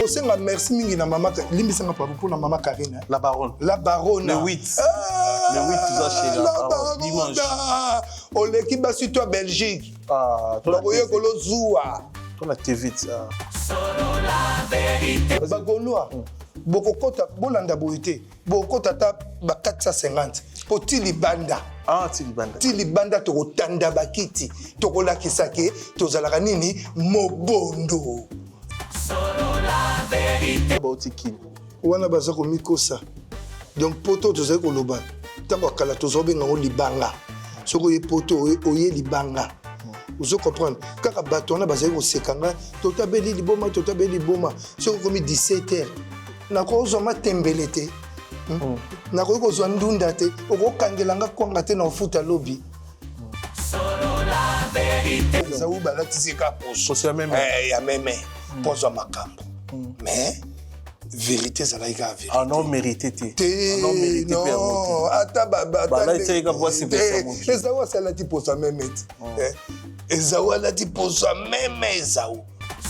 Osenga merci mingi na mama limbisanga pour na mama Karine. La baronne. La baronne. Le 8. Le 8 tout ça chez la baronne. Dimanche. On l'équipe basi toi Belgique. Ah, toi. Bakoye kolo zuwa. Toi la TV ça. Solo la vérité. Bagoloa. Bokokota bolanda boité. Bokota ta ba 450. Poti libanda. Ah, Tilibanda. Tilibanda tokotanda bakiti. Tokolakisa ke tozalaka nini mobondo. Solo la vérité. Bautiki. Wana baza ko mikosa. Donc poto tozali koloba. Tango kala tozobenga ngo libanga. Soko ye poto oye libanga. Vous comprenez? Kaka bato na bazali ko sekanga, totabeli liboma. Soko komi 17h. Nako zoma tembelete. Nako ko zo ndunda te, okokangelanga kwanga te na ofuta lobby. Solo la vérité. Ça ou balati ka poso. C'est même. Ya même. Poso makambo. Mais vérité ça là il a vérité. Ah non mérité te. Non mérité pe. Non, ata baba. Bah là il ka voici pour ça mon. Ezawa ça là ti poso même. Ezawa là ti poso même ezawa.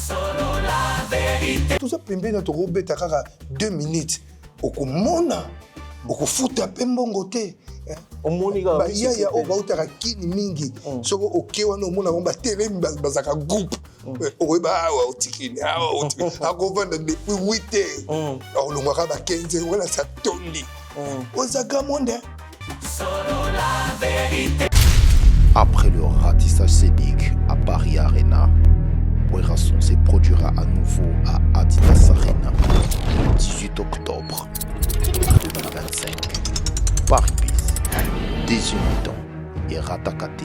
Solo la vérité. Tout ça pembe na to robeta kaka 2 minutes. Okomona. Okufuta pe mbongo te. Omonika ba ya o bautaka kini mingi. Soko okewa no mona bomba telemi bazaka groupe. Oba wa otikini. Akovanda depuis 8 heures. Olongaka ba 15 heures wala sa tondi. Ozaka monde. Solo la vérité. Après le ratissage scénique à Paris Arena, Werrason se produira à nouveau à Adidas Arena le 18 octobre 2025. Paris Bis, Désir mi-temps et Ratakate.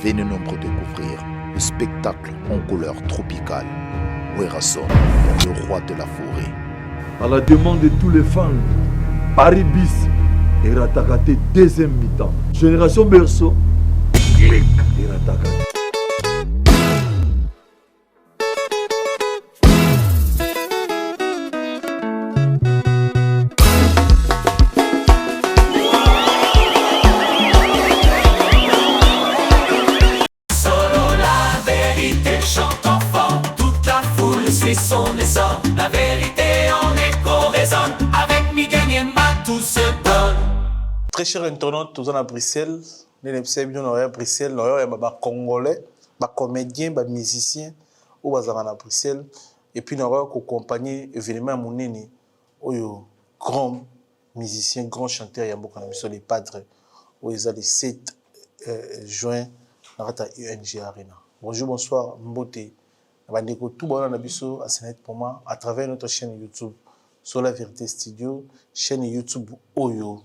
Venez nombreux découvrir le spectacle en couleur tropicale. Werrason, le roi de la forêt. À la demande de tous les fans, Paris Bis et Ratakate deuxième mi-temps. Génération Berceau, clic et Ratakate. La vérité en écho résonne. Avec Miguel Niemba, tout se donne. Très cher internaute, nous sommes à Bruxelles. Nous sommes à Bruxelles. Nous sommes à Congolais, des comédiens, des musiciens. Nous sommes à Bruxelles. Et puis nous sommes accompagné événement Mounini. Grand musicien, grand chanteur, les padres. Nous sommes le 7 juin dans la UNG Arena. Bonjour, bonsoir, Mbote. Bandeko tout bon na biso à Sénat pour moi à travers notre chaîne YouTube sur la vérité studio chaîne YouTube Oyo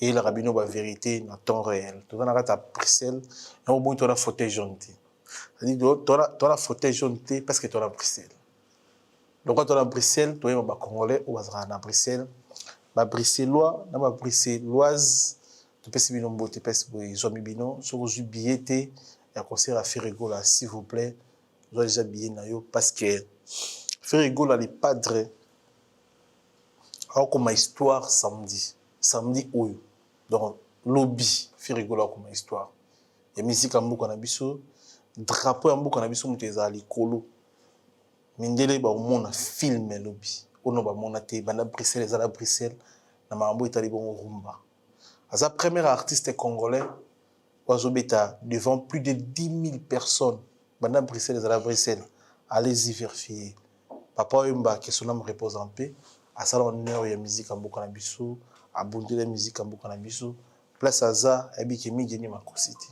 et la rabino ba vérité dans temps réel tout dans la Bruxelles et au bout de la fauteuil jaune c'est-à-dire toi la fauteuil jaune parce que toi la Bruxelles donc quand tu es Bruxelles toi ba congolais ou à Bruxelles ba bruxellois na ba bruxelloise tu peux se bino mbote parce que ils ont mis bino sur aux billets et à concert à faire rigolo s'il vous plaît. Vous avez déjà bien parce que faire rigoler les padres alors comme histoire samedi oyo donc lobby faire rigoler comme histoire et musique ambo kana biso drapeau ambo kana biso muteza likolo mindele ba mona film lobby ono ba mona te bana Bruxelles za la Bruxelles na mambo itali bon rumba asa premier artiste congolais wazobeta devant plus de 10 000 personnes. Madame Bruxelles, à Bruxelles, allez-y vérifier. Papa Oyumba, qui son âme repose en paix, à ça l'honneur, il y a musique en Bokanabiso, à Bondé la musique en Bokanabiso, place à ça, et bien qu'il y ait ma cosité.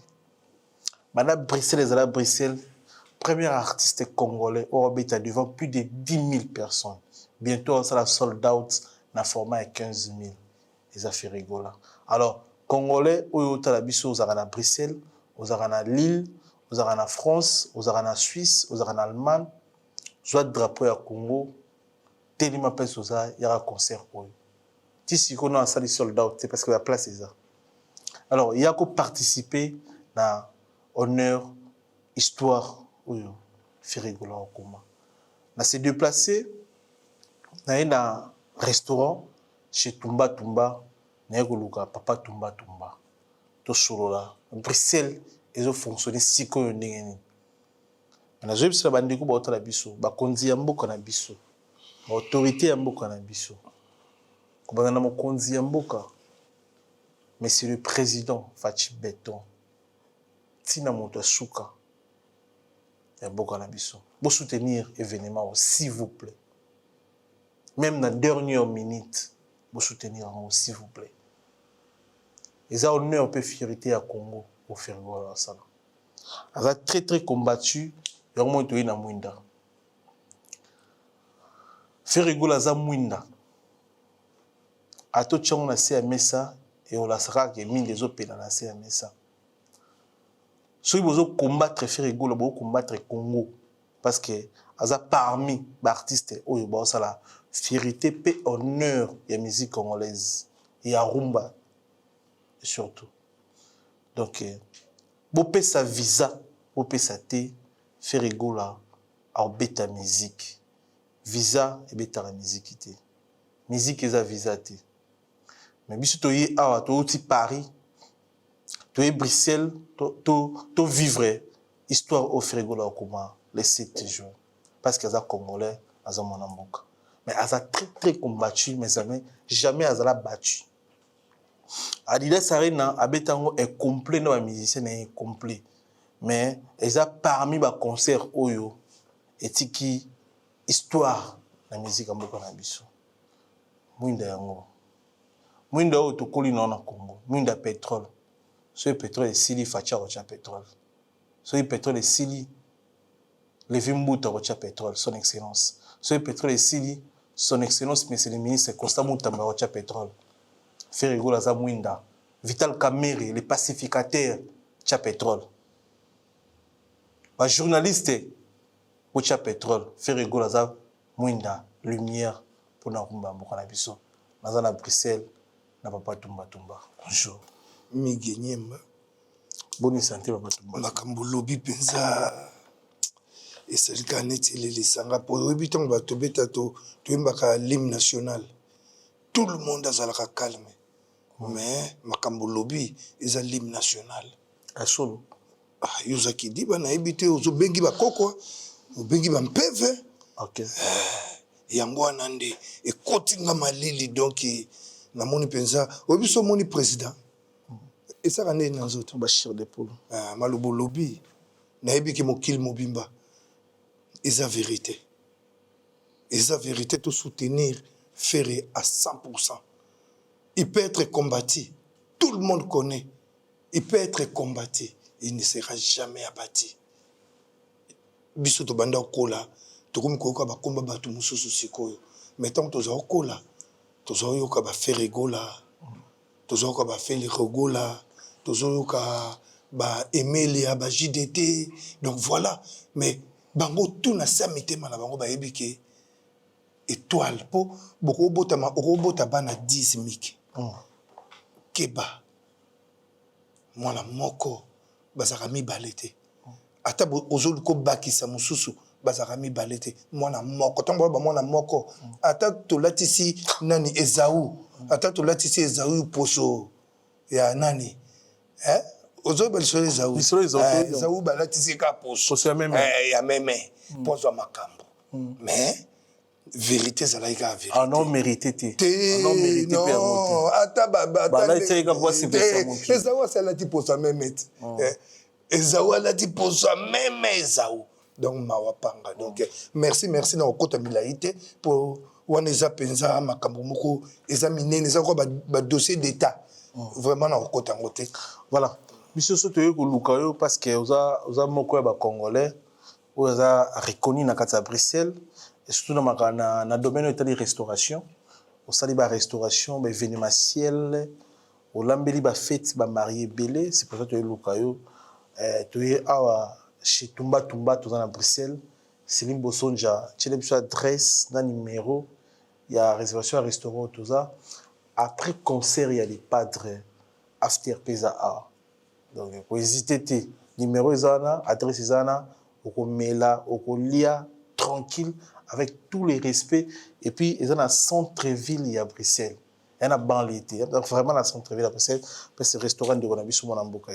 Madame Bruxelles, à Bruxelles, premier artiste congolais, orbite devant plus de 10 000 personnes. Bientôt, ça la sold out, dans format à 15 000. Les affaires rigola. Alors, congolais, Oyota la biso, aux à Bruxelles, aux à Lille, vous avez en France, vous avez en Suisse, vous avez en Allemagne, vous avez drapeau à Congo, tellement de choses, il y a un concert pour eux. Si on a un salle soldat, c'est parce que la place est là. Alors, il y a qu'à participer dans honneur, histoire, ou faire rigoler au combat. Dans ces deux placés, dans un restaurant chez Tumba Tumba, Papa Tumba Tumba, tout sur là, Bruxelles. Ils ont fonctionné si que nous n'avons pas de bandeko ba otala biso ba konzi ya mboka na biso autorité ya mboka na biso kobanda na mokonzi ya mboka monsieur le président Fachi Beton tina moto asuka ya mboka na biso bo soutenir événement s'il vous plaît même na dernière minute bo soutenir s'il vous plaît et honneur peu fierté à Congo au Fergo la sala aza très combattu ya mo to ina mwinda Fergo za mwinda ato tchongo na se ya mesa et on la sera que mine des autres na se ya mesa soki bozo combattre Fergo la bo combattre Congo parce que aza parmi ba artistes oyo ba sala fierté pe honneur ya musique congolaise et ya rumba surtout donc bopé sa visa bopé sa té Fergo la a beta musique visa et beta la musique té musique eza visa té mais biso to yi awa to uti Paris to yi Bruxelles to vivre histoire au Fergo la comment les 7 jours parce que aza congolais aza mona mboka mais aza très combattu mes amis jamais azala battu Adidas Arena abetango est complet na ba musicien est complet mais eza parmi ba concert oyo etiki histoire la musique en mboka na biso mwinda yango mwinda oyo tokoli na Congo mwinda pétrole so pétrole esili facha rocha pétrole so pétrole esili levi mbuta rocha pétrole son excellence so pétrole esili son excellence monsieur le ministre Constant Mutamba rocha pétrole Fergo Laza Mwinda, Vital Kamerhe, les pacificateurs, Tcha Pétrole. Les journalistes, Tcha Pétrole, Fergo Laza Mwinda, lumière pour Narumba Mokanabiso. Naza na Bruxelles, na Papa Tumba Tumba. Bonjour. Migenyemba. Bonne santé, Papa Tumba. Makambo lobi penza. Et c'est le cas net, il est les sangs. Pour le biton, tu bêta, tu es l'hymne national. Tout le monde a la calme. Mais makambo lobby est un l'hymne national. À solo. Ah, yoza ki di ba na ebité ozo bengi ba koko, o bengi ba mpeve. OK. Yango anande e kotinga malili donc na moni penza, obiso moni président. Et ça rende na zoto Bashir de Polo. Ah, malobo lobby na ebiki mokil mobimba. Eza vérité. Eza vérité tout soutenir Ferré à 100%. Il peut être combattu. Tout le monde connaît. Il peut être combattu. Il ne sera jamais abattu. Biso to banda okola, to komi koyoka ba komba batu mususu sikoyo. Mettons to za okola, to za yoka ba Ferrego la, to za yoka ba Ferrego la, to za yoka ba Emelia ba JDT. Donc voilà, mais bango tout na samité mana bango ba ebike étoile po boko bota bana 10 mik. Keba mwana moko bazaka mibale te ata ozoluko bakisa mususu bazaka mibale te mwana moko ntango ba mwana moko ata tolatisi nani Ezawu ata tolatisi Ezawu poso ya nani ozoba lisolo Ezawu balatisi ka poso ya meme poso ya makambo mais vérité zalaika vérité. Ah non mérité té. Non mérité pe non. Ata baba ata. Bala ite ka voix c'est mon qui. Ezawa sala ti posa même. Ezawa la ti posa même Ezawu. Donc mawapanga. Donc merci na okota milaité pour waneza penza makambo moko examiner neza ko ba dossier d'état. Vraiment na okota ngote. Voilà. Monsieur Soto ko lukayo parce que oza moko ya ba congolais oza reconnu na kata Bruxelles. Et surtout dans le domaine de la restauration, au sali ba restauration, ba événementiel, au lambeli ba fête, ba marié belé, c'est pour ça que tu es lukayo, tu es à chez Tumba tout dans Bruxelles, Céline Bossonja, tu as adresse, dans numéro, il y a réservation à restaurant tout ça. Après concert, il y a les padres after pesa a. Donc pour hésiter, numéro zana, adresse zana, au mela, au lia tranquille. Avec tous les respects. Et puis, ils sont dans centre-ville à Bruxelles. Il y a un banlieue. Vraiment dans centre-ville à Bruxelles. Parce que le restaurant de Gonabi, c'est mon amboka.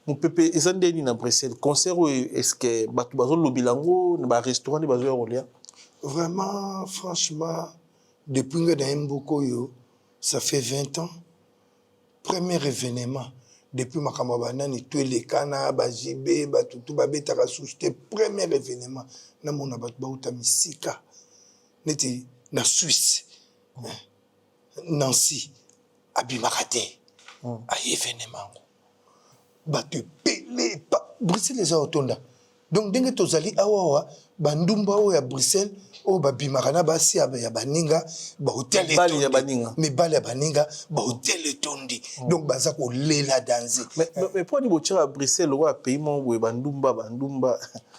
Mon pépé, ils sont dans Bruxelles. Concert, est-ce que Batu Bazo Lobilango, un restaurant de Bazo Rolia? Vraiment, franchement, depuis que j'ai beaucoup, ça fait 20 ans. Premier événement, depuis ma camarade, tout les cana, Bajibé, Batutu, Babé, Tarasou, c'était premier événement. Na mon abat Bauta Misika. N'était na Suisse, Nancy, Abimakate, à événement. Batu Pelé, Bruxelles les autonda. Donc, dès que tu as dit, awa, bandumba ou à Bruxelles, ou babimarana basi ya baninga, ba hotel ya baninga. Mais bali ya baninga, ba hotel etondi. Donc, baza ko lela danser. Mais pour nous à Bruxelles, ou à pays mon bandumba.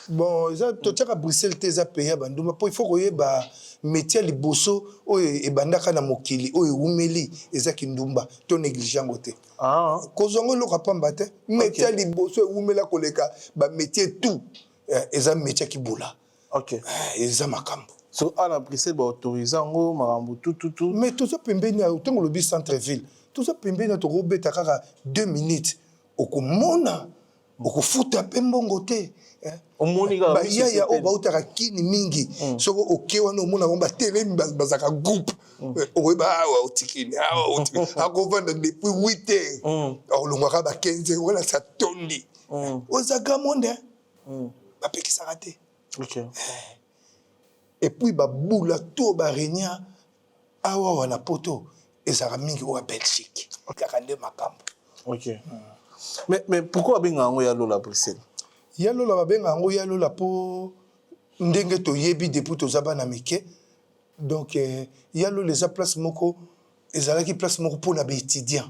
Bon, tu as à Bruxelles, tu as payé bandumba. Il faut que ba métier liboso o e bandaka na mokili o e umeli ezaki ndumba to négligent côté. Ah. Kozongo lo kapamba te métier liboso e umela koleka ba métier tout eza métier ki bula. OK. Eza makambo. So à la Bruxelles ba autoriser ngo makambo tout. Mais tout ça pembeni au temps le centre ville. Tout ça pembeni to robeta kaka 2 minutes okomona okofuta pembongo te. Omoniga ba ya o bautaka kini mingi soko okewa no mona bomba tele bazaka groupe oyeba awa otikini awa otikini akovanda depuis 8 heures olongwaka ba 15 wala sa tondi ozaka monde ba pekisaka te. OK. Et puis ba bula to ba renya awa wana poto ezaka mingi o Belgique kaka nde makambo. OK. Mais pourquoi benga ngo ya lola Bruxelles? Yalo la babenga yango yalo la po ndenge to yebi depuis to zaba na mike. Donc yalo les place moko ezalaki place moko pour na ba étudiant.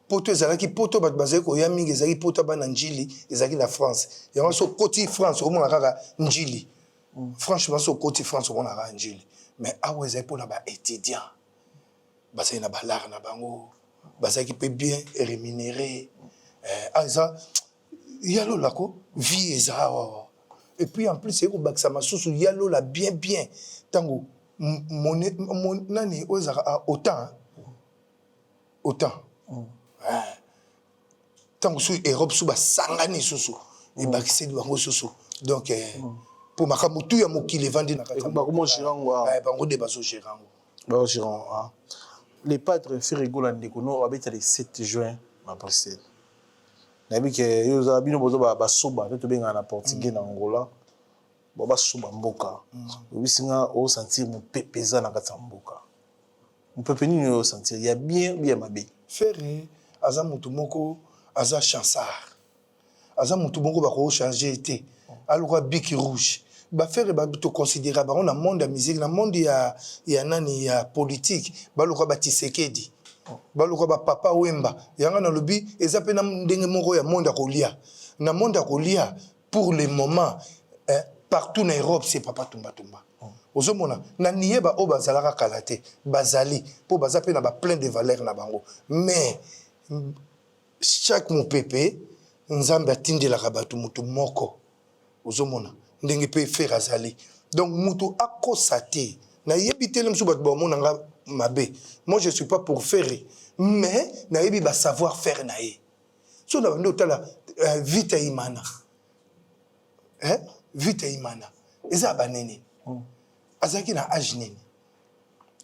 Poto ezalaki poto bat bazé ko ya mingi ezalaki poto ba na njili ezalaki la France. Yango so côté France au mona kaka njili. Franchement so côté France au mona kaka njili. Mais awa ezalaki pour na ba étudiant. Bazai na balar na bango. Bazaki peut bien rémunéré. Ça yalo lako vie eza et puis en plus c'est ko baksa masusu yalo la bien tango mon nani ozaka autant tango sou Europe sou ba sangani susu et bakise bango susu donc pour makambo tout ya mokili vandi na kata ba ko girango bango de baso girango ba girango les padres Ferregola Ndekono abeta le 7 juin à Bruxelles. Nabi ke yoza bino bozo ba soba to benga na portugais na Angola ba soba mboka bisinga o sentir mon pepeza na kata mboka on peut venir o sentir il y a bien mabe Ferré aza mutu moko aza chansard aza mutu moko ba ko changer été aloko biki rouge ba Ferré ba to considérer ba on a monde de musique na monde ya nani ya politique ba loko ba Tshisekedi baloko ba papa Wemba yanga na lobi eza pe na ndenge moko ya monde akolia na monde akolia pour le moment partout na Europe c'est papa Tumba ozomona na nieba o bazalaka kalate bazali po baza pe na ba plein de valeurs na bango mais chaque mon pépé nzambe atindelaka bato mutu moko ozomona ndenge pe faire azali donc mutu akosa te na yebitele msu bato bomona nga mabe. Moi je suis pas pour faire mais na yebi ba savoir faire na ye so na ndo tala vite imana vite imana eza banene azaki na âge nene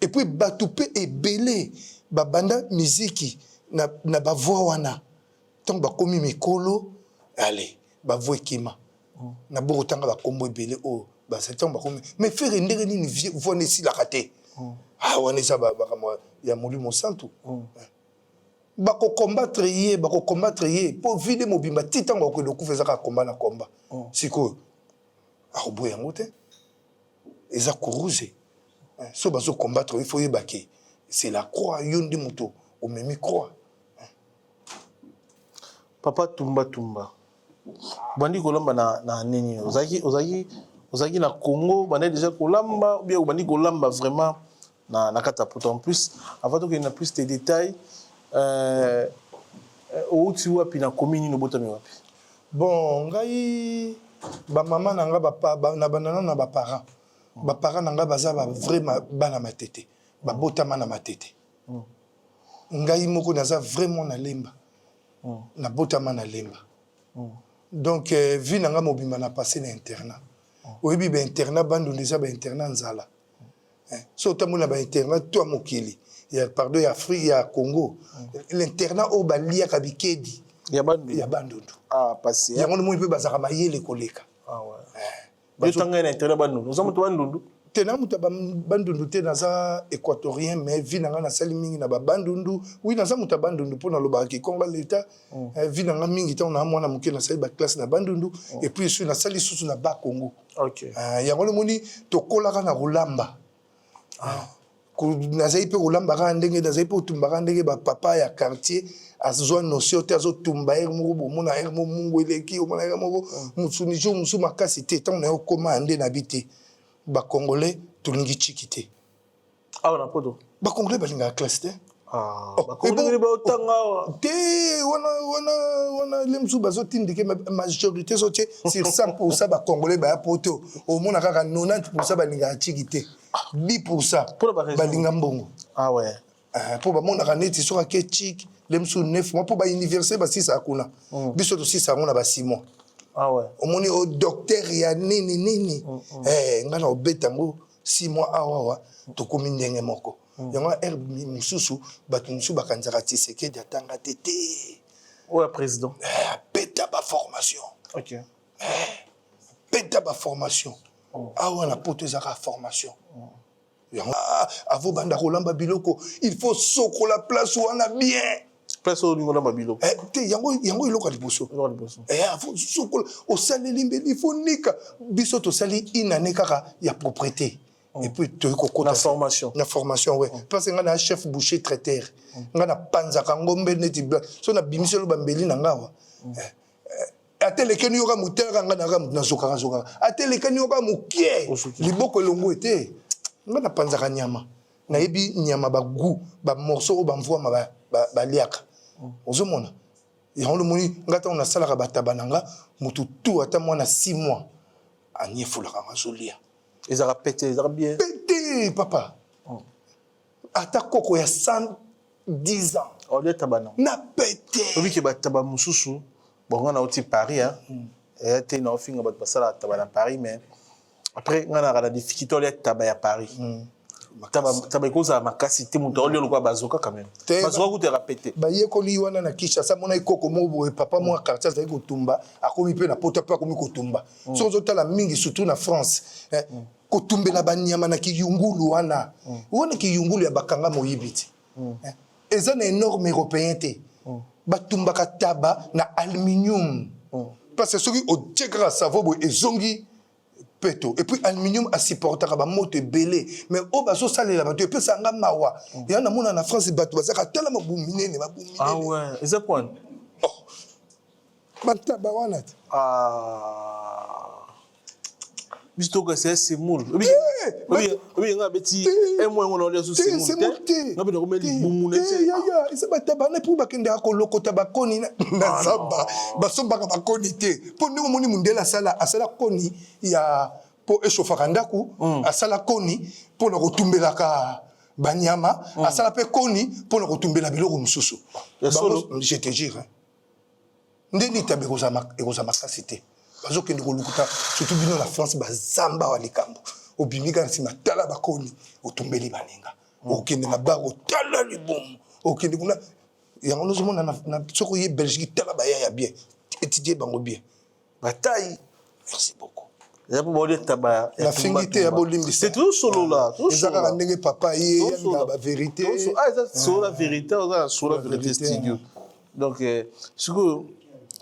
et puis batupe ebele ba banda musique na ba voix wana tant ba komi mikolo allez ba voix kima na boko tanga ba kombo ebele o ba setan ba komi mais faire ndenge ni voix ne si la raté. On est ça, il y a Molimo Santo. Bako combattre yé, pour vider mon bimba, titan ko le coup faisait combat na combat. C'est quoi? Ah boy angote. Eza kuruze. So bazo combattre, il faut y baquer. C'est la croix yondi moto, au même croix. Papa Tumba. Bandi kolamba na nini? Ozaki na Congo, bandi déjà kolamba, ou bien bandi kolamba vraiment na kata poto en plus avant que na plus de détails au tu vois puis na commune no botami wapi bon ngai ba maman nanga ba na banana na ba parents nanga baza ba vraiment bana matete ba botama na matete ngai moko naza vraiment na lemba na botama na lemba donc vie nanga mobimba na passé na internat oyebi ba internat bandu déjà ba internat nzala so otambola bainternat to ya mokili ya pardon ya Afrique ya Congo l'internat oyo baliaka bikedi ya bandundu pasi yango nomoni mpe bazalaka mayele koleka yo tanga na intérêt bandundu oza moto bandundu te na moto bandundu te naza équatorien mais vi na nga nasali mingi na babandundu oui naza moto ya bandundu mpo nalobaka kikonga leta vi na nga mingi ntango na mwana moke nasali baklasse na bandundu et puis so nasali susu na bakongo yango nomoni tokolaka na kolamba nazali mpe kolambaka ndenge nazali mpe kotumbaka ndenge bapapa ya quartier azwa notion te azotumba ere moko bomona ere mo mungu eleki omona ere moko musuni jo musu makasi te ntango na yo okoma nde na bi te bacongolais tolingi chiki te awa na poto bacongolais balingaka classe te te wana le mosusu bazotindike majorité so tie sur 100% bacongolais baya poto omona kaka 90% balingaka chiki te 10% balinga mbongo mpo bamonaka neti soki ake chik le mosusu 9 mois mpo bauniversité basisaka kuna biso tosisa yango na ba 6 mois omoni o docteur ya nini ngai na obeta yango 6 mois awawa tokomi ndenge moko yango ere mosusu bato mosusu bakanzaka Tshisekedi atanga te te oyo président beta baformation beta baformation awa na poto ezaka formation avo banda kolamba biloko il faut sokola place wana bien place oyo olingo lamba biloko te yango eloko ya liboso avo sokola osaleli mbeli il faut nika biso tosali inane kaka ya propriété et puis toyi kokota na formation ouais parce que nga na chef boucher traiteur nga na panzaka ngombe neti blanc so na bimiselo bambeli na ngawa atelekeni yoka mutela nga na ramu na zoka atelekeni yoka mukie liboko elongo ete nga na panzaka nyama na yebi nyama ba goût ba morceau ba mvua ba liaka ozomona yango moni ngata on asalaka batabananga mutu tu ata mwana 6 mois anyefulaka ngazolia ezaka pété ezaka bien pété papa ata koko ya 110 ans on est tabana na pété obi ke bataba mususu bongo na oti Paris et te na ofinga bat basala tabana Paris mais après ngana la difficulté ya taba ya Paris taba koza makasi te muto olio lokwa bazoka quand même bazoka ku te répéter ba yekoli wana na Kinshasa mona ikoko mobo papa mo quartier za kotumba akomi pe na pota pa komi kotumba so zotala mingi surtout na France kotumbela banyama na kiyungulu wana kiyungulu ya bakanga moyibiti eza na énorme européen te batumbaka taba na aluminium parce que soki otiekaka savo boye ezongi peto et puis aluminium asupportaka bamoto ebele mais oyo bazosalela bato epesanga mawa ya namona na France bato bazaka tala mabuminene eza point bataba wana te bistoka c'est semoule obi nga beti moi on a sous semoule te ngabe ko meli bumune te ya isa bataba na pour bakende akolokota bakoni na zamba basombaka bakoni te po ndeko moni mundela asala koni ya po eshofaka ndaku asala koni po na kotumbelaka banyama asala pe koni po na kotumbela biloko mususu je te jure ndeni tabe koza makasi te bazokende kolukuta surtout bino na France bazamba wa likambo obimika na nsima tala bakoni otumbeli baninga okende na bar otala libomu okende kuna yango nozomona na soko ye Belgique tala baya ya bien étudier bango bien bataille merci beaucoup ya bo de taba la fingité ya bolimbi c'est tout solo là ezaka ndenge papa ye ya ba vérité ça sur la vérité sur la vérité studio donc siko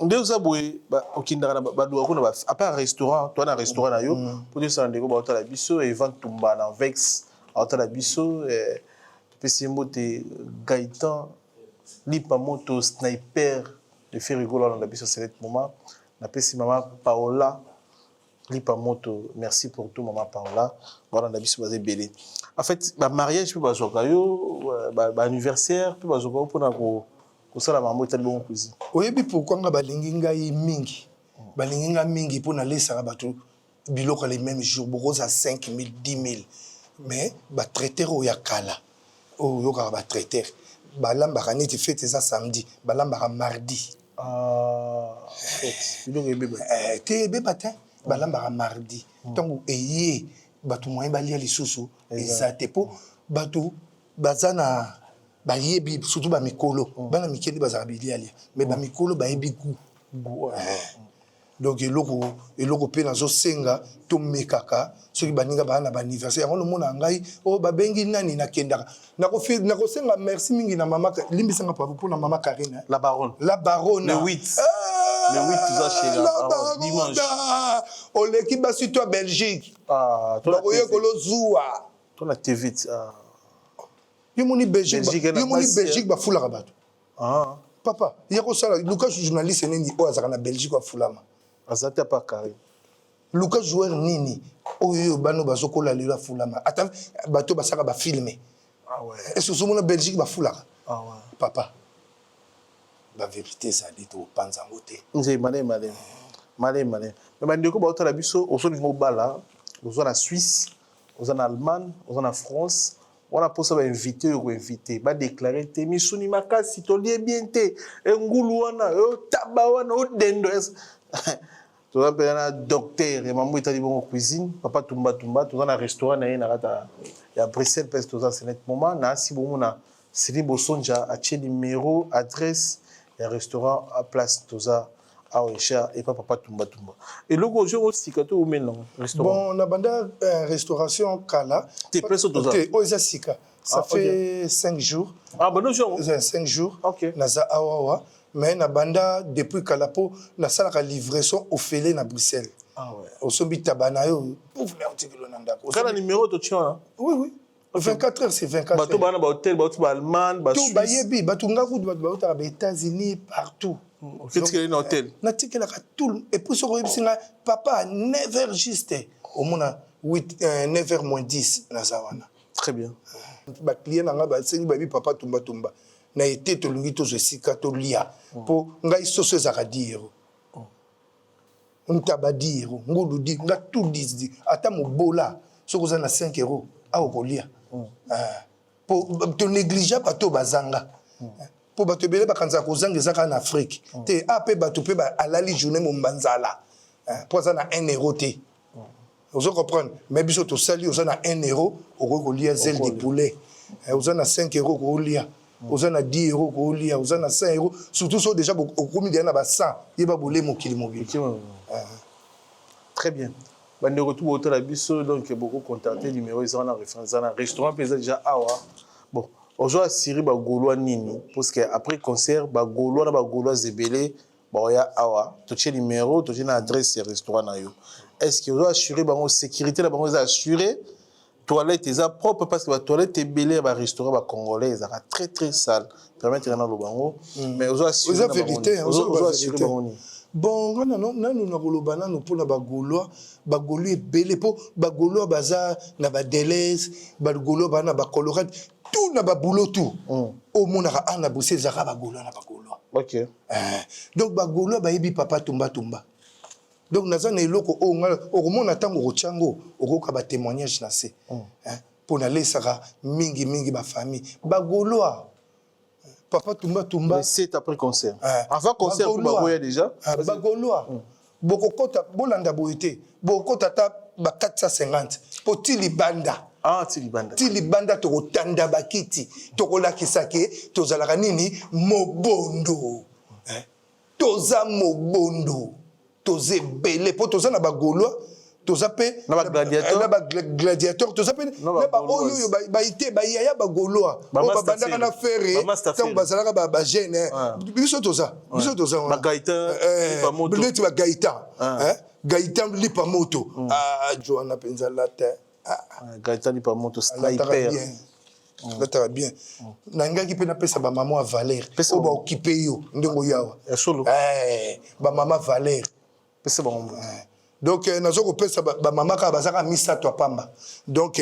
ndeko za boye okindaka na baduka kuna à part restaurant toi na restaurant na yo pour dire ça ndeko ba otala biso et vente tumba na vex otala biso pesi mbote Gaëtan lipa moto sniper de faire rigoler dans la biso c'est moment na pesi maman Paola lipa moto merci pour tout maman Paola voilà na biso bazé belé en fait ba mariage pe bazoka yo ba anniversaire pe bazoka pona ko kosala mambo tali bon cuisine oyebi pourquoi nga balingi ngai mingi balingi nga mingi pona lesaka bato biloko les mêmes jours bokoza 5000 10000 mais ba traiteur oya kala oyo ka ba traiteur balambaka neti fête eza samedi balambaka mardi fête biloko ebeba te ebeba te balambaka mardi ntango eye bato moyen balia lisusu eza te mpo bato baza na bayebi surtout bamikolo bana mikeli bazala bilialia mais bamikolo bayebi gu donc eloko mpe nazosenga tomekaka soki baninga baa na baanniversaire yango nomona ngai oyo babengi nani nakendaka nakosenga merci mingi na mama limbisanga papa mpo na mama Karine La baronne le 8 le 8 tuza chez dimanche oleki basi to Belgique bakoye kolozuwa to na TV yo moni Belgique bafulaka bato papa yakosala Lucas journaliste nini oyo azaka na Belgique afulama azate apa Karine Lucas joueur nini oyo bano bazokola lelo afulama ata bato basaka bafilme est-ce que somona Belgique bafulaka papa la vérité ezali topanza yango te nze malema mais bandeko baotala biso ozolinga obala oza na Suisse oza na Allemagne oza na France wana posa bainvite oyo koinvite badeklare te misuni makasi tolie bien te engulu wana otaba wana odendo toza mpe na docteur mambo etali bongo cuisine papa tumba toza na restaurant na ye na kata ya Bruxelles mpe toza senet moment na asi bongo na Sili Bosonja atie numéro adresse ya restaurant à place toza awecha et papa tumba et le gros jour aussi quand tu mets non restaurant bon na banda restauration kala t'es presso toza oza sika ça fait 5 jours bon non jour 5 jours OK naza awawa mais na banda depuis kalapo na salaka livraison au Félé na Bruxelles osobi tabana yo pauvre na otikelo na ndako kana numéro to tient oui 24 heures c'est 24 heures bato bana ba hôtel bato ba Allemagne ba Suisse bayebi bato ngaku bato ba États-Unis partout qu'est-ce qu'il y a dans l'hôtel na tikelaka tout et puis soko yebisinga papa 9h juste au mona 9h moins 10 na zawana très bien ba client nga ba sengi ba bi papa tumba na été to lungi to sika to lia po ngai soso ezaka dire ntaba dire ngulu di nga tout di ata mobola soko za na 5 € a okolia po to négliger bato bazanga po bato bele bakanza kozanga ezaka na Afrique te ape bato pe ba alali journée mombanzala po za na 1 € te vous comprenez mais biso to sali oza na 1 € okolia zèle de poulet oza na 5 € okolia oza na 10 € okolia oza na 5 € surtout so déjà okomi déjà na ba 100 yeba bolé mokili mobile très bien bande retour au la biso donc beaucoup contacter numéro ils ont la référence dans restaurant peut déjà awa bon aujourd'hui Siri ba gaulois nini parce que après concert ba gaulois na ba gaulois zebelé ba ya awa to tient numéro to tient adresse ya restaurant na yo est-ce que vous assurer ba sécurité la ba assurer toilette est propre parce que la toilette est belée ba restaurant ba congolais ils a très très sale permettre na lo bango mais vous assurer la vérité vous assurer bon non na koloba nanu mpona bagaulois ebele mpo bagaulois baza na badelese bagaulois baza na bacolorade tout na babulo tout omonaka a na Bruxelles ezaka bagaulois na bagaulois ok donc bagaulois bayebi papa tumba donc naza na eloko oyo okomona ntango okotyango okoyoka batémoignage na se mpo nalesaka mingi bafamille bagaulois papa tumba c'est après concert avant concert tu bagoya déjà bagaulois bokokota bolanda boyete bokota ta ba 450 po tilibanda tilibanda tokotanda bakiti tokolakisa ke tozalaka nini mobondo toza mobondo toza ebele po toza na bagaulois toza pe na gladiateur toza pe na ba oyo baite bayaya bagaulois o babandaka na fere tango bazalaka ba jeune biso toza neti ba Gaïtan lipa moto Johanna penza lata Gaïtan lipa moto sniper lataka bien nangaki mpe napesa bamama ya Valère oyo baokipe yo ndenge yawa bamama Valère pesa bango donc nazo kopesa bamama kaka bazaka misato ya pamba donc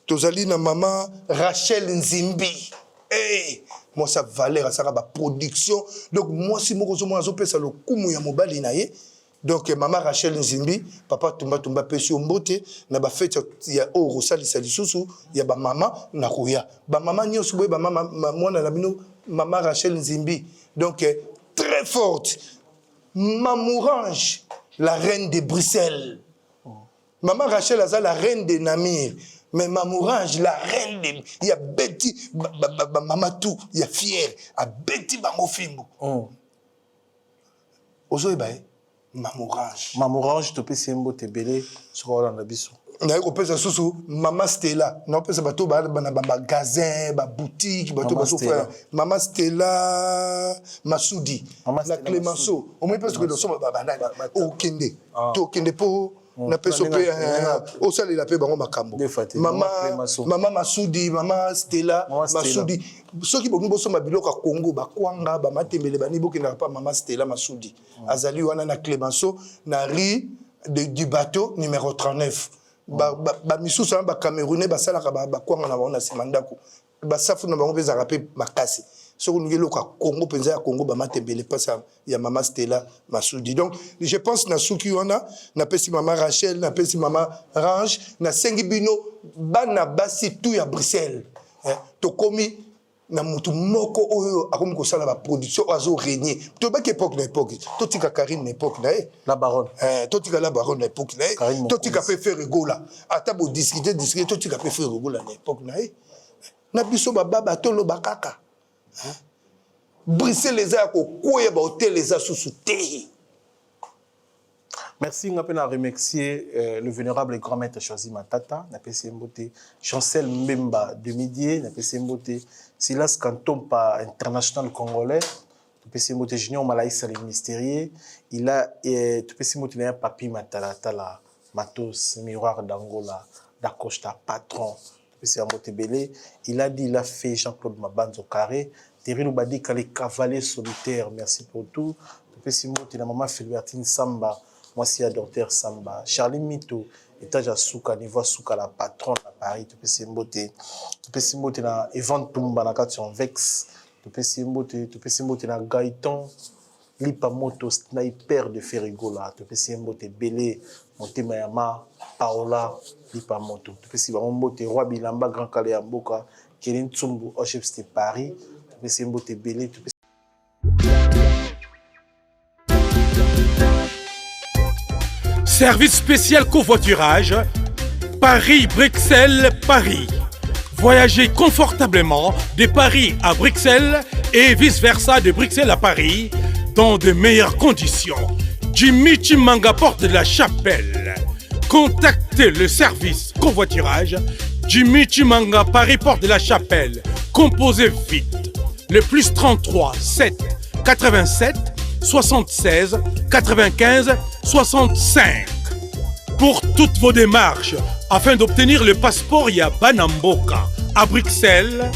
tozali na mama Rachel Nzimbi mwasi Valère asaka baproduction donc mwasi moko ozomona azopesa lokumu ya mobali na ye donc mama Rachel Nzimbi papa tumba pesi ombote na bafete ya oyo kosalisa lisusu ya bamama na koya bamama nyonso boye bamama mwana na bino mama Rachel Nzimbi donc très forte Mamourange la reine de Bruxelles Maman Rachel aza la reine de Namir. Mais Mamourange, la reine de... Il y a Betty, Maman tout, il y a Fier, a Betty Bangofimbo. Ozo ebaye, Mamourange. Mamourange, tu peux si mbo te belé, sur Hollande Bissou. Na yo kopesa susu Mama Stella. Na opesa bato ba magasin, ba boutique, bato ba frère. Mama Stella Masudi. La Clémenceau. Au moins parce que nous sommes au Kende. To Kende po na peso pe au sali la pe bango makambo. Mama Masudi, Mama Stella Masudi. Ceux qui bon nous sommes biloka Congo ba kwanga ba matembele ba nibo kenda pa Mama Stella Masudi. Azali wana na Clémenceau na rue du bateau numéro 39. Ba misusu ba Camerounais ba salaka ba kwanga na bona simandako ba safu na bango peza rapé makasi so ko ngelo ka Congo penza ya Congo ba matembele pasa ya Mama Stella Masudi. Donc je pense na suki wana na pesi Mama Rachel na pesi Mama Range na sengi bino bana basi tout ya Bruxelles to komi na mutu moko oyo akomi ko sala ba production azo régner to ba ke époque na époque to tika Karine na époque na la baronne to tika la baronne na époque na to tika pe faire rigola ata bo discuter to tika pe faire rigola na époque na biso baba to lo bakaka Bruxelles les a ko koya ba hôtel les a sous-souté. Merci, on a remercier le vénérable et grand maître Choisi Matata, n'a pas Mbote, Chancel Mbemba de Midier, n'a pas Mbote, Silas Kantompa international congolais, n'a pas Mbote Junior Malaïs le mystérieux, il a, tu peux Mbote un papi Matalatala, Matos, Miroir d'Angola, d'Acosta, patron, tu peux Mbote Belé, il a dit, il a fait Jean-Claude Mabanzo Carré, Thierry Loubadi, les cavaliers solitaires, merci pour tout, tu peux Mbote la maman Philbertine Samba, moi, c'est la docteur Samba. Charlie Mito, étage à Souka, niveau Souka, la patronne à Paris, tu peux s'y mboter. Tu peux s'y mboter dans Evan Tumba, dans Cation Vex. Tu peux s'y mboter dans Gaëtan, Lipa Moto, sniper de Ferrigola. Tu peux s'y mboter Belé, Monté Mayama, Paola, Lipa Moto. Tu peux s'y mboter Roi Bilamba, Grand Calais Amboka, Kéline Tsumbu, Ochef, c'était Paris. Tu peux s'y mboter Belé, tu peux Service spécial covoiturage, Paris-Bruxelles-Paris. Voyagez confortablement de Paris à Bruxelles et vice-versa de Bruxelles à Paris dans de meilleures conditions. Jimmy Chimanga, porte de la Chapelle. Contactez le service covoiturage Jimmy Chimanga, Paris, porte de la Chapelle. Composez vite. Le plus 33 7 87 76 95 65. Pour toutes vos démarches, afin d'obtenir le passeport Yabanamboka à Bruxelles,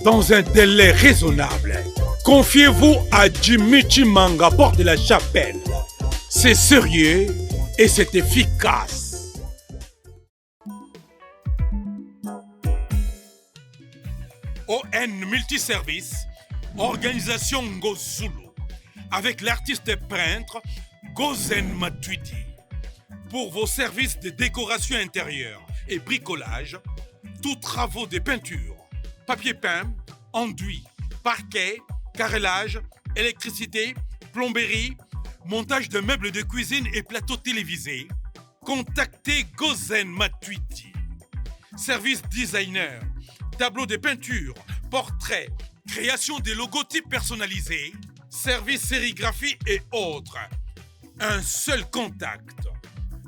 dans un délai raisonnable, confiez-vous à Jimmy Chimanga, porte de la Chapelle. C'est sérieux et c'est efficace. ON Multiservice, organisation Ngozulu, avec l'artiste peintre Gozen Matuidi. Pour vos services de décoration intérieure et bricolage, tous travaux de peinture, papier peint, enduit, parquet, carrelage, électricité, plomberie, montage de meubles de cuisine et plateaux télévisés, contactez Gozen Matuidi. Service designer, tableau de peinture, portrait, création de logotypes personnalisés, service sérigraphie et autres. Un seul contact.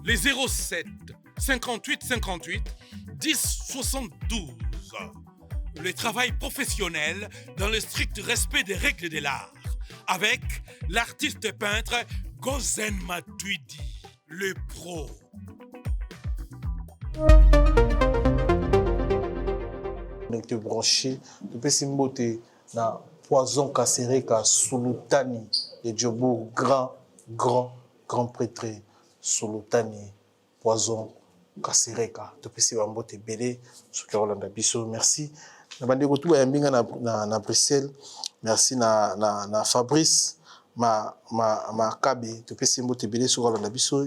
Les 07 58 58 10 72. Le travail professionnel dans le strict respect des règles de l'art. Avec l'artiste peintre Gozen Matuidi, le pro. Te branché, tu peux s'imboter dans Poison Kasereka Sulutani de Djobour, grand prêtre Sulutani, Poison Kasereka. Tu peux s'imboter belé, ce que Rolanda Bisso, merci. Na bande ko tuba yambinga na Bruxelles, merci na Fabrice ma kabe, tu peux s'imboter belé sur Rolanda Bisso,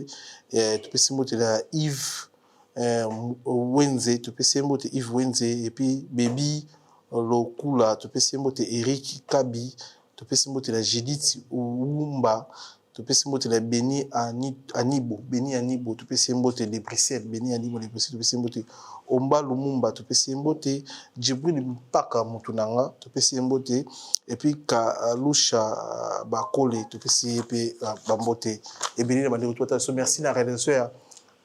et tu peux s'imboter la Yves Wenze, tu peux s'imboter Yves Wenze, et puis Baby Lokula, tu peux s'imboter Eric Kabi, tu peux s'imboter la Judith Oumba, topesi mbote na Beni Anibo topesi mbote de Bruxelles Beni Anibo de Bruxelles topesi mbote Omba Lumumba topesi mbote Djibril Mpaka Mutunanga topesi mbote et puis Kalusha Bakole topesi pe bambote et Beni na bandeko tota so merci na réalisation ya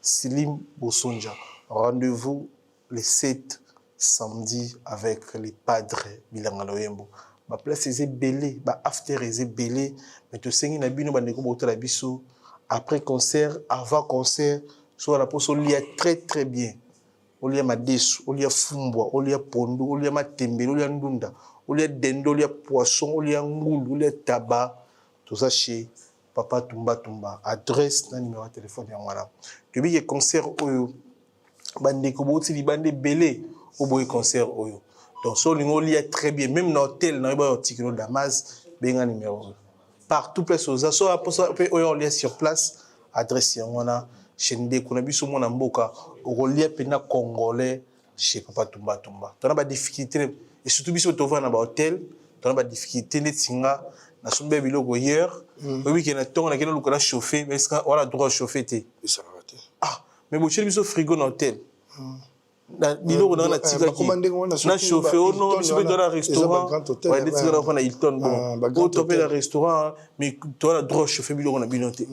Silim Bosonja. Rendez-vous le 7 samedi avec les padres Bilanga Loyembo. Ma place est belé, ma after est belé, mais tu sais qu'il y a bino bandeko botala biso après concert, avant concert, soit la pose on lia très bien. On lia madesu, on lia fumbwa, on lia pondo, on lia matembe, on lia ndunda, on lia dendo, on lia poisson, on lia ngoulou, on lia tabac, tout ça chez Papa Tumba. Adresse na numéro de téléphone ya ngwana. Tu bi concert oyo bandeko botili bande belé au boy concert oyo. Donc, so lingo lia très bien, même dans l'hôtel, dans le Damas, bien numéro. Partout, place aux assos, on lia sur place, adresse, on a chez Ndé, on a vu sur mon amboka, on lia pena congolais chez Papa Tumba. On a pas de difficulté, et surtout, si on va dans l'hôtel, on a pas de difficulté, net singa, na sombe bilo hier, oui, qu'il y a un temps, on a quelqu'un qui a chauffé, mais est-ce qu'on a le droit de chauffer? Ah, mais vous avez un frigo dans l'hôtel. Na bilo na tika na chauffeur ono biso dans un restaurant ouais des tika na Hilton bon topé le restaurant mais toi la droit chauffeur bilo na binoté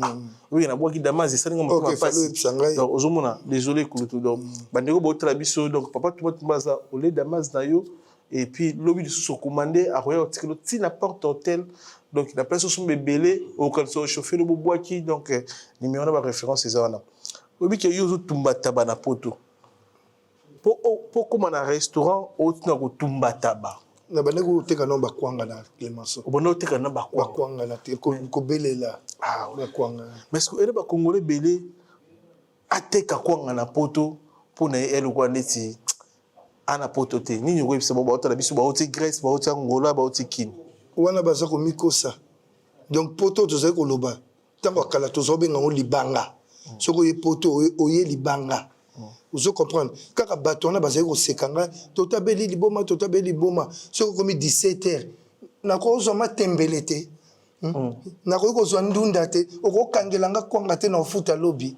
oui na boki Damas ça ninga moko passe donc ozomona désolé kulutu donc bandeko botala biso donc Papa Tumba za olé Damas na yo et puis lobby de sous commandé à roya tika ti na porte hôtel donc la place sont belé au quand so chauffeur le boaki donc numéro na référence c'est ça na obi ke yo Tumba tabana poto pour comme un restaurant au Tumba taba na bandeko teka no bakwanga na Clémenceau obono teka na bakwanga na te ko belela bakwanga mais ce que les Congolais belé ateka kwanga na poto pour na elo kwa neti ana poto te nini ko bisa ba otala biso ba oti Grèce ba oti Angola ba oti Kin wana baza ko mikosa donc poto tozali ko loba tango kala tozobenga ngo libanga soko ye poto oye libanga. Vous comprenez? Quand on bâton a basé au Sekanga, tout a belli liboma, ce comme 17h. N'a pas osama tembelete. N'a pas osama ndundate. Oko kangelanga kwangate na foot à lobby.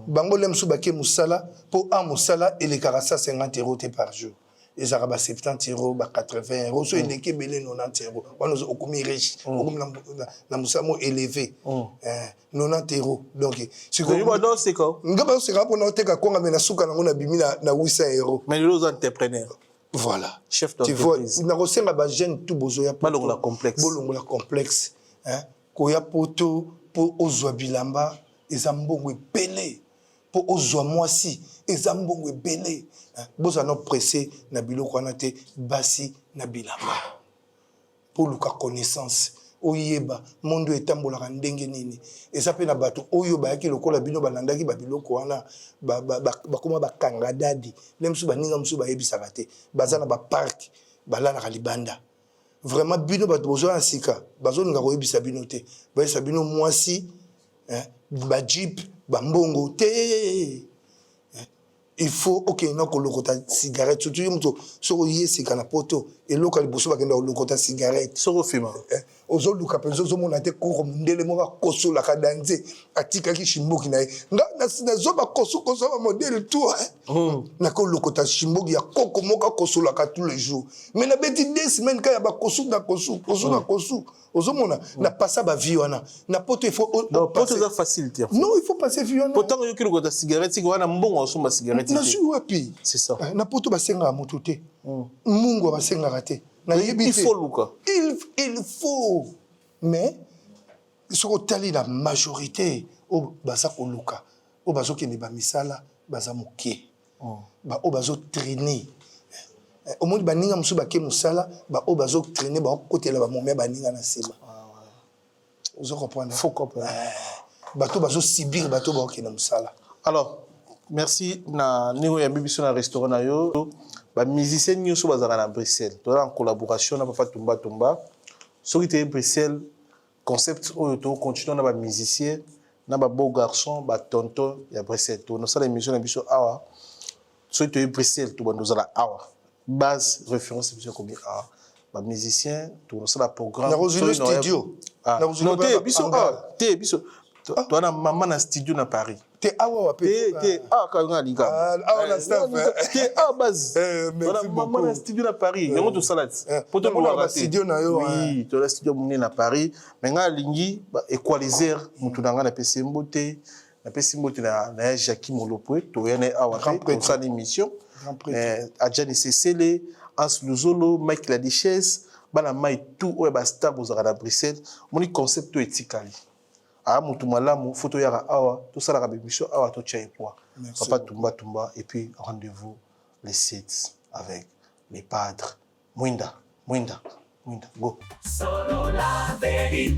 Bango lem subake musala pour un musala et les carassa 50 € par jour. Les arabes 70 €, 80 €. So il est belé 90 €. On nous okumi riche. Okumi na musamo élevé. 90 €. Donc c'est quoi c'est quoi ngaba c'est pour na teka konga mena suka na ngona bimi na 800 €. Mais les entrepreneurs voilà chef d'entreprise tu vois na rosenga ba jeune tout bozo ya balongo la complexe hein ko ya poto po ozwa bilamba ezambongo ebele po ozwa mwasi ezambongo ebele boza no pressé na biloko wana te basi na bilamba pour luka connaissance oyeba mondo etambolaka ndenge nini eza pe na bato oyo bayaki lokola bino balandaki babiloko wana bakoma bakanga dadi lemsu baninga musu bayebisaka te baza na bapark balalaka libanda vraiment bino bato bozo ya sika bazoninga koyebisa bino te bayebisa bino mwasi bajip bambongo te il faut ok na kolokota cigarette surtout yomuto soko yesika na poto eloko liboso bakenda kolokota cigarette soko fima ozo luka penzo zo mona te ko ndele mo ba kosola ka danze atika ki shimboki na na zo ba koso ba modèle tout na ko lokota shimboki ya koko moka kosola ka tous les jours mais na beti 2 semaines ka ya ba koso na koso ozo mona na passa ba vie wana na poto il faut non poto za facilité non il faut passer vie wana pourtant yo ki lokota cigarette ki wana mbongo osomba cigarette na su wapi c'est ça na poto ba senga moto te mungu ba senga raté. Il faut Luka. Il faut. Mais ce que la majorité au basa ko Luka, au baso qui n'est pas misala, basa moké. Ba au baso traîner. Au monde baninga musu baké musala, ba au baso traîner ba côté là ba momé baninga na sima. Vous comprenez? Faut comprendre. Bato baso sibir bato ba ok na musala. Alors, merci na niveau ya bibiso na restaurant na yo. Les musiciens sont à Bruxelles. En collaboration avec Papa Tumba. Ceux qui sont à Bruxelles, concept où continue à les musiciens, les beaux garçons, les tontons à Bruxelles. Nous avons les émissions de Awa. Ceux qui sont à Bruxelles, nous avons la Awa. Base, référence, comme Awa. musicien tozosala programme nakozwi studio non te biso toana mama na studio na Paris te awa wape te kanga linga awa na staff te base toana mama na studio na Paris yango tosala poto na studio na yo oui tola studio mune na Paris mais nga lingi équaliser mutu na nga na pesi mbote na Jackie Molopwe toyane awa pour sa émission Adjani Cecele Ans Luzolo Mike La Duchesse bana mai tout oya ba star bozaka na Bruxelles moni concept to etikali mutu malamu photo yaka awa to sala ka émission awa to tchai poa papa tumba et puis rendez-vous les 7 avec les padres Mwinda go. Solo la vérité.